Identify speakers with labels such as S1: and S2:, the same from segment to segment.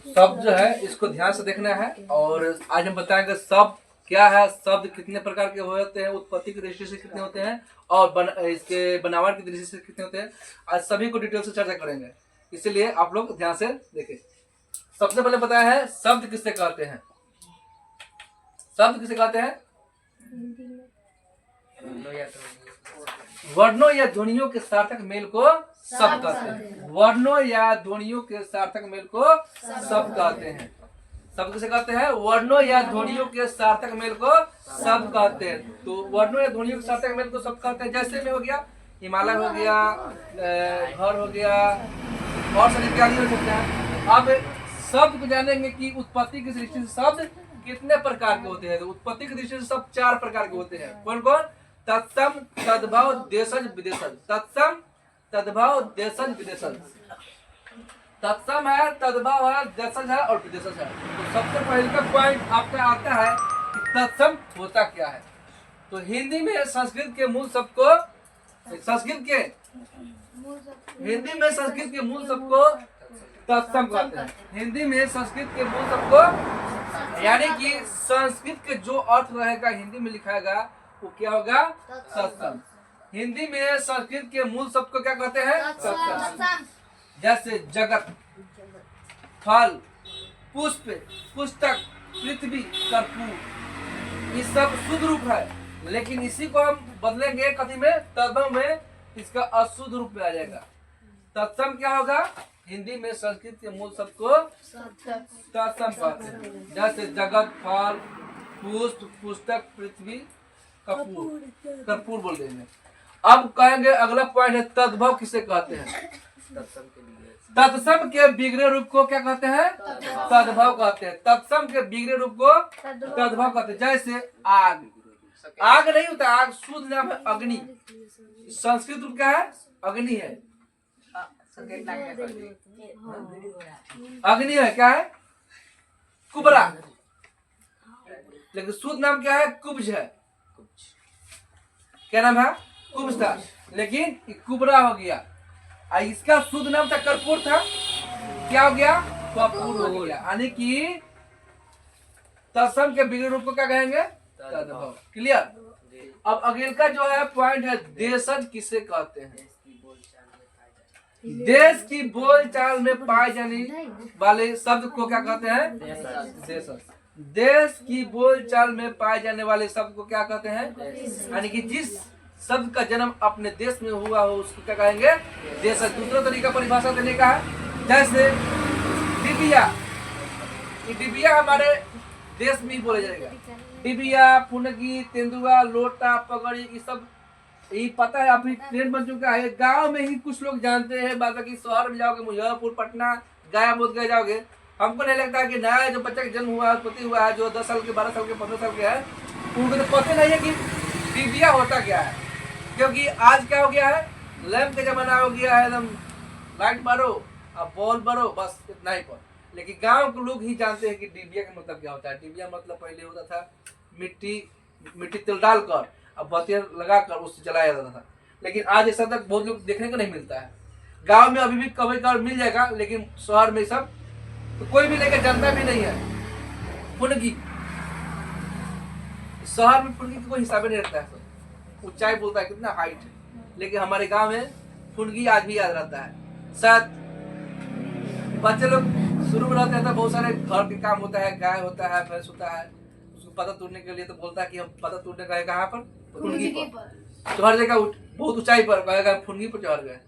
S1: शब्द जो है इसको ध्यान से देखना है। और आज हम बताएंगे शब्द क्या है, शब्द कितने प्रकार के होते हैं, उत्पत्ति की दृष्टि से कितने होते हैं और इसके बनावट की दृष्टि से कितने होते हैं। आज सभी को डिटेल से चर्चा करेंगे, इसीलिए आप लोग ध्यान से देखें। सबसे पहले बताया है शब्द किससे कहते हैं। शब्द किसे कहते हैं? वर्णों या ध्वनियों के सार्थक मेल को शब्द कहते हैं। वर्णों या ध्वनियों के सार्थक मेल को शब्द कहते हैं। शब्द किसे कहते हैं? वर्णों या ध्वनियों के सार्थक मेल को शब्द कहते हैं। तो वर्णों या ध्वनियों के सार्थक मेल को शब्द कहते हैं। जैसे में हो गया हिमालय, हो गया घर, हो गया और सभी इत्यादि हो सकते हैं। अब शब्द को जानेंगे कि उत्पत्ति की दृष्टि से शब्द कितने प्रकार के होते हैं। तो उत्पत्ति की दृष्टि से सब 4 प्रकार के होते हैं। कौन कौन? तत्सम, तद्भव, देशज, विदेशज। तत्सम, तद्भव, देशज, विदेशज। तत्सम है, तद्भव है, देशज है और विदेशज है। तो सबसे पहले का पॉइंट आपका आता है कि तत्सम होता क्या है। तो हिंदी में संस्कृत के मूल शब्द को संस्कृत के मूल शब्द को तत्सम कहते हैं। हिंदी में संस्कृत के मूल शब्द को, यानी कि संस्कृत के जो अर्थ रहेगा हिंदी में लिखाएगा वो क्या होगा? तत्सम। हिंदी में संस्कृत के मूल शब्द को क्या कहते हैं? तत्सम। जैसे जगत, फल, पुष्प, पुस्तक, पृथ्वी, कर्पूर, ये सब शुद्ध रूप है। लेकिन इसी को हम बदलेंगे कथी में? तद्भव में इसका अशुद्ध रूप में आ जाएगा। तत्सम क्या होगा? हिंदी में संस्कृत के मूल शब्द को तत्सम कहते हैं। जैसे जगत, फल, पुष्प, पुस्तक, पृथ्वी, कर्पूर बोल देंगे। अब कहेंगे अगला पॉइंट है तद्भव किसे कहते हैं। तत्सम के बिगड़े रूप को क्या कहते हैं? तद्भव कहते हैं। तत्सम के बिगड़े रूप को तद्भव कहते हैं। जैसे आग, आग नहीं होता, आग शुद्ध नाम है अग्नि। संस्कृत रूप क्या है? अग्नि है। अग्नि है, क्या है? कुबरा। लेकिन शुद्ध नाम क्या है? कुब्ज है। क्या नाम है? कुब्ज था, लेकिन कुबरा हो गया। इसका शुद्ध नाम था कर्पूर था, क्या हो गया? कपूर हो गया। यानी कि तत्सम के बिगड़े रूप को क्या कहेंगे? तद्भव। क्लियर? अब अगले का जो है पॉइंट है देशज किसे कहते हैं। देश की बोलचाल में पाए जाने वाले शब्द को क्या कहते हैं? देशज। देश की बोलचाल में पाए जाने वाले शब्द को क्या कहते हैं? यानी कि जिस शब्द का जन्म अपने देश में हुआ हो उसको क्या कहेंगे? देशज। दूसरा तरीका परिभाषा देने का है, जैसे डिबिया। डिबिया हमारे देश में ही बोला जाएगा। डिबिया, पुनगी, तेंदुआ, लोटा, पगड़ी, ये सब यही पता है, अभी ट्रेंड बन चुका है। गांव में ही कुछ लोग जानते हैं, बाकी शहर में जाओगे, मुजफ्फरपुर, पटना, गया बोध गए जाओगे, हमको नहीं लगता कि नया जो बच्चा का जन्म हुआ है, उत्पत्ति हुआ है, जो 10 साल के, 12 साल के, 15 साल के है, उनको तो पता नहीं है कि डिबिया होता क्या है। क्योंकि आज क्या हो गया है? लैंप का जमाना हो गया है, एकदम लाइट मारो अब बॉल मारो, बस इतना ही पर। लेकिन गांव के लोग ही जानते हैं कि डिबिया का मतलब क्या होता है। डिबिया मतलब पहले होता था मिट्टी तेल डालकर अब बत्तियां लगाकर उससे जलाया जाता था। लेकिन आज ऐसा तक बहुत लोग देखने को नहीं मिलता है। गांव में अभी भी कभी कभार मिल जाएगा, लेकिन शहर में सब तो कोई भी लेकर जानता भी नहीं है। फुनगी, शहर में फुनगी का कोई हिसाब नहीं रहता है, ऊंचाई बोलता है कितना हाइट है, लेकिन हमारे गांव में फुनगी आज भी याद रहता है। शायद बच्चे लोग शुरू में रहते हैं, बहुत सारे घर के काम होता है, गाय होता है, भैंस होता है, उसको पता तोड़ने के लिए तो बोलता है कि हम पता तोड़ने गए कहाँ पर? फुनगी पर। तो हर जगह बहुत ऊंचाई पर कहेगा फुनगी पर चढ़ गए।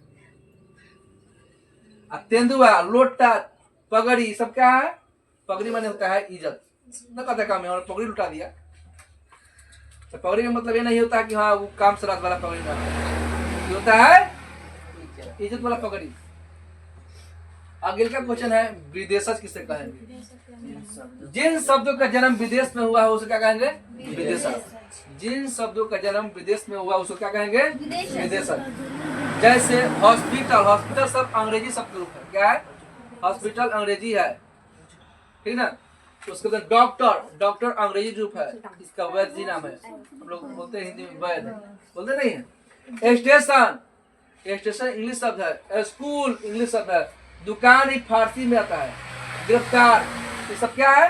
S1: तेंदुआ, लोटा, पगड़ी, सब क्या है? पगड़ी माने होता है इज्जत। न कहते काम है और पगड़ी लुटा दिया, तो पगड़ी का मतलब ये नहीं होता है कि हाँ वो काम से रात वाला पगड़ी ना होता है, इज्जत वाला पगड़ी। अगले का क्वेश्चन है विदेशज किसे कहेंगे। जिन शब्दों का जन्म विदेश में हुआ है उसे क्या कहेंगे? विदेशज। जिन शब्दों का जन्म विदेश में हुआ उसको क्या कहेंगे? विदेशज। जैसे हॉस्पिटल, हॉस्पिटल सब अंग्रेजी शब्द रूप है। क्या है? हॉस्पिटल अंग्रेजी है, ठीक ना। उसके बाद डॉक्टर, डॉक्टर अंग्रेजी रूप है, इसका वैद्य जी नाम है, हम लोग बोलते हैं हिंदी में वैद्य, बोलते नहीं है। स्टेशन, स्टेशन इंग्लिश शब्द है। स्कूल इंग्लिश शब्द है। दुकान ही फारसी में आता है। गिरफ्तार, ये सब क्या है?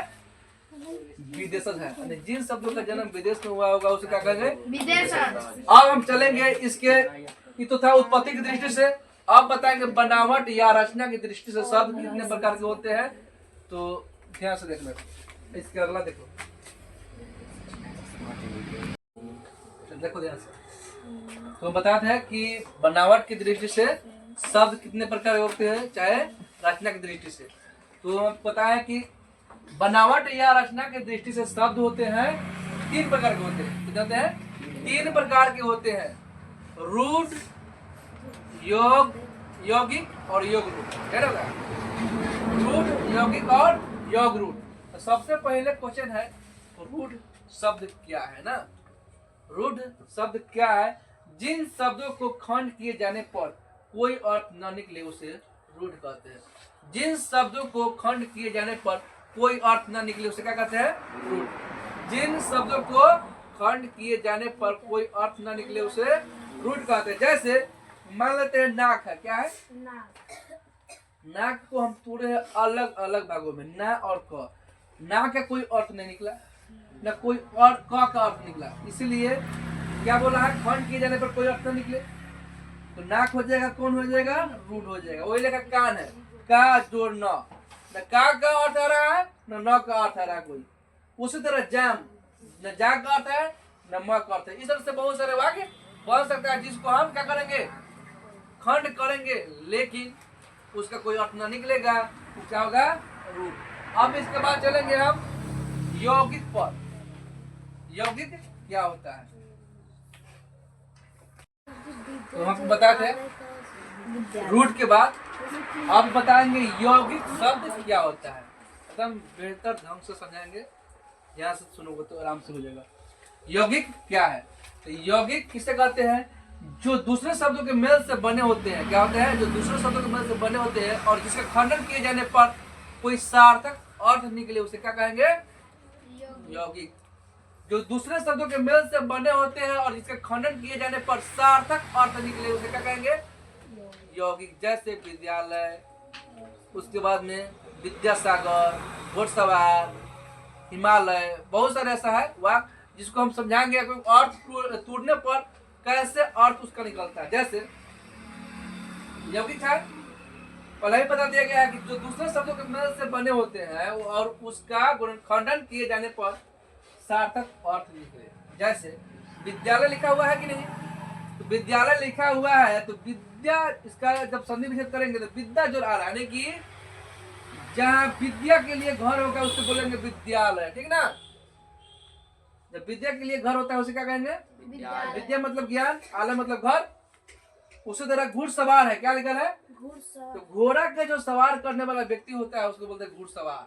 S1: विदेशज है। यानी जिन शब्दों का जन्म विदेश में हुआ होगा उसे क्या कहेंगे? विदेशज। अब हम चलेंगे इसके, ये तो था उत्पत्ति की दृष्टि से। अब बताएंगे बनावट या रचना की दृष्टि से शब्द कितने प्रकार के होते हैं। तो ध्यान से देखना, इसके अगला देखो, देखो ध्यान से। तो बताते हैं कि बनावट की दृष्टि से शब्द कितने प्रकार के होते हैं, चाहे रचना की दृष्टि से। तो हम पता है कि बनावट या रचना की दृष्टि से शब्द होते हैं 3 प्रकार के होते हैं। कितने होते हैं? 3 प्रकार के होते हैं। रूढ़, योग, यौगिक और योग रूढ़। क्या होगा? रूढ़, यौगिक और योग रूढ़। तो सबसे पहले क्वेश्चन है रूढ़ शब्द क्या है ना। रूढ़ शब्द क्या है? जिन शब्दों को खंड किए जाने पर कोई अर्थ न निकले उसे रूढ़ कहते हैं। जिन शब्दों को खंड किए जाने पर कोई अर्थ न निकले उसे क्या कहते हैं? रूढ़। जिन शब्दों को खंड किए जाने पर कोई अर्थ न निकले उसे रूढ़ कहते हैं। जैसे मान लेते हैं नाक है, क्या है? नाक को हम तोड़े हैं अलग अलग भागों में, ना और क। ना का कोई अर्थ नहीं निकला, न कोई और क का अर्थ निकला, इसलिए क्या बोला है? खंड किए जाने पर कोई अर्थ न निकले तो नाक हो जाएगा, कौन हो जाएगा? रूढ़ हो जाएगा। वही लेकर कान है, का जोड़ न का अर्थ आ रहा है, न का अर्थ आ रहा है कोई। उसी तरह जाम, न जा का अर्थ है, न म का अर्थ है। इस तरह से बहुत सारे वाक्य बन सकता है जिसको हम क्या करेंगे? खंड करेंगे, लेकिन उसका कोई अर्थ न निकलेगा, तो क्या होगा? रूढ़। अब इसके बाद चलेंगे हम यौगिक पर। यौगिक क्या होता है? तो हम बताते हैं रूढ़ के बाद अब बताएंगे यौगिक शब्द क्या होता है। एकदम बेहतर ढंग से समझाएंगे, यहाँ से सुनोगे तो आराम से हो जाएगा। यौगिक क्या है? तो यौगिक किसे कहते हैं? जो दूसरे शब्दों के मेल से बने होते हैं। क्या होते हैं? जो दूसरे शब्दों के मेल से बने होते हैं और जिसका खंडन किए जाने पर कोई सार्थक अर्थ निकले उसे क्या कहेंगे? यौगिक। जो दूसरे शब्दों के मेल से बने होते हैं और जिसका खंडन किए जाने पर सार्थक अर्थ निकले उसे क्या कहेंगे? यौगिक। जैसे विद्यालय, उसके बाद में विद्यासागर, घोड़सवार, हिमालय, बहुत सारे ऐसा है वाक्य जिसको हम समझाएंगे अर्थ टूटने पर कैसे अर्थ उसका निकलता है। जैसे यौगिक है, पहले ही बता दिया गया है कि जो दूसरे शब्दों के मेल से बने होते हैं और उसका खंडन किए जाने पर सार्थक अर्थ निकले। जैसे विद्यालय लिखा हुआ है कि नहीं? तो विद्यालय लिखा हुआ है तो विद्या, इसका जब संधि विच्छेद करेंगे तो विद्या जो आ रहा है, यानी कि जहाँ विद्या के लिए घर होगा उससे बोलेंगे विद्यालय, ठीक ना। जब विद्या के लिए घर होता है उसे क्या कहेंगे? विद्या मतलब ज्ञान, आलय मतलब घर। उसी तरह घुड़सवार है, क्या लिखा है? तो घोड़ा के जो सवार करने वाला व्यक्ति होता है उसको बोलते हैं घुड़सवार।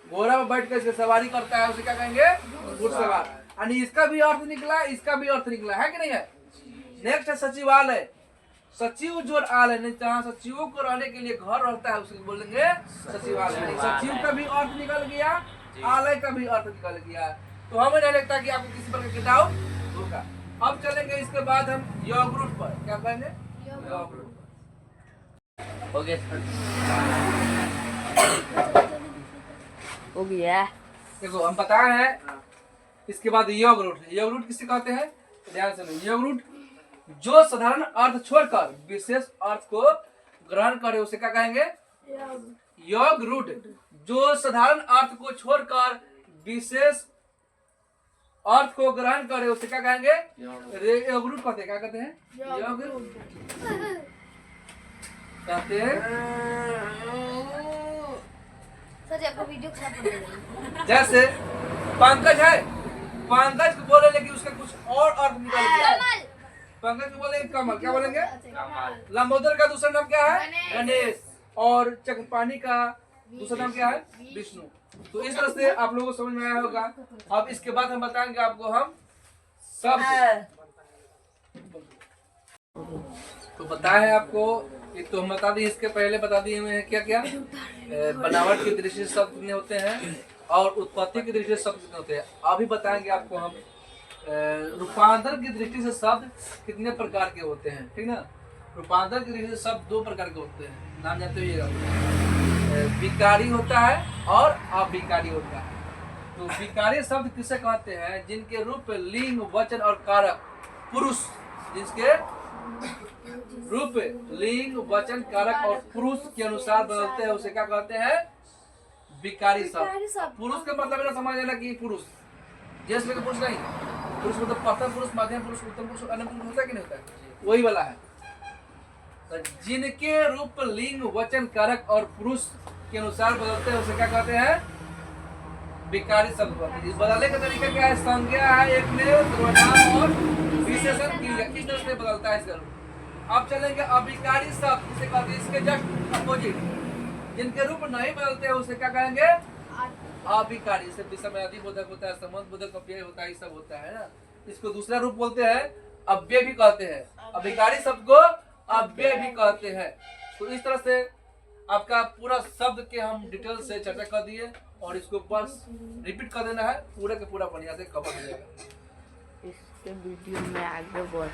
S1: घोड़ा में बैठ कर सवारी करता है उसे क्या कहेंगे? घुड़सवार। यानी इसका भी अर्थ निकला, इसका भी अर्थ निकला है कि नहीं है। नेक्स्ट है सचिवालय। सचिव जो आलय, नहीं जहाँ सचिवों को रहने के लिए घर रहता है उसको बोलेंगे सचिवालय। सचिव का भी अर्थ निकल गया, आलय का भी अर्थ निकल गया। तो हमें नहीं लगता कि आपको किसी प्रकार की डाउट होगा। अब चलेंगे इसके बाद हम योग रूढ़ पर। क्या कहेंगे? योग रूढ़।
S2: हो गया।
S1: देखो हम बताए हैं इसके बाद योग रूढ़। योग रूढ़ किसे कहते हैं? ध्यान से। योग रूढ़ जो साधारण अर्थ छोड़कर विशेष अर्थ को ग्रहण करे उसे क्या कहेंगे? योग रूढ़। जो साधारण अर्थ को छोड़कर विशेष अर्थ को ग्रहण करे उसे क्या कहेंगे? योग रूढ़ कहते हैं। क्या कहते हैं? योग रूढ़ कहते हैं। जैसे पंकज है, पंकज को बोले लेकिन उसका कुछ और अर्थ निकल गया। पंकज को बोलेंगे कमल, क्या बोलेंगे? लंबोदर का दूसरा नाम क्या है? गणेश। और चक्रपाणी का दूसरा नाम क्या है? विष्णु। तो इस तरह से आप लोगों को समझ में आया होगा। अब इसके बाद हम बताएंगे आपको हम शब्द। तो बताए आपको, एक तो हम बता दिए, इसके पहले बता दिए हुए हैं क्या क्या। बनावट की दृष्टि से शब्द कितने होते हैं और उत्पत्ति की दृष्टि से शब्द कितने होते हैं। अभी बताएंगे आपको हम रूपांतर की दृष्टि से शब्द कितने प्रकार के होते हैं, ठीक ना। रूपांतर की दृष्टि से शब्द 2 प्रकार के होते हैं, नाम जानते होइएगा। विकारी होता है और अविकारी होता है। तो विकारी शब्द किसे कहते हैं? जिनके रूप लिंग वचन और कारक पुरुष, जिसके रूप लिंग वचन कारक और पुरुष के अनुसार बदलते हैं, उसे क्या कहते हैं? विकारी शब्द। पुरुष का मतलब ना समझ लेना कि पुरुष जैसे का पुरुष नहीं, पुरुष मतलब प्रथम पुरुष, मध्यम पुरुष, उत्तम पुरुष, अन्य पुरुष होता है कि नहीं होता है? वही वाला है। तो जिनके रूप लिंग वचन कारक और पुरुष के अनुसार बदलते हैं, उसे क्या कहते हैं? विकारी शब्द। बदलने का तरीका क्या है? संज्ञा है, एक में सर्वनाम और विशेषण क्रिया, किस तरह से बदलता है इसका रूप। अब चलेंगे अविकारी शब्द, जिसे कहते हैं इसके जस्ट अपोजिट, जिनके रूप नहीं बदलते हैं, उसे क्या कहेंगे? अविकारी। से विषम आदि बोधक होता है, संबंध बोधक अव्यय होता है, ये सब होता है ना। इसको दूसरा रूप बोलते हैं अव्यय भी कहते हैं। अविकारी शब्द को अव्यय भी कहते हैं। तो इस तरह से आपका पूरा शब्द के हम डिटेल से चर्चा कर दिए और इसको बस रिपीट कर देना है, पूरा का पूरा बढ़िया से कवर हो जाएगा।
S2: इसके वीडियो में आगे बढ़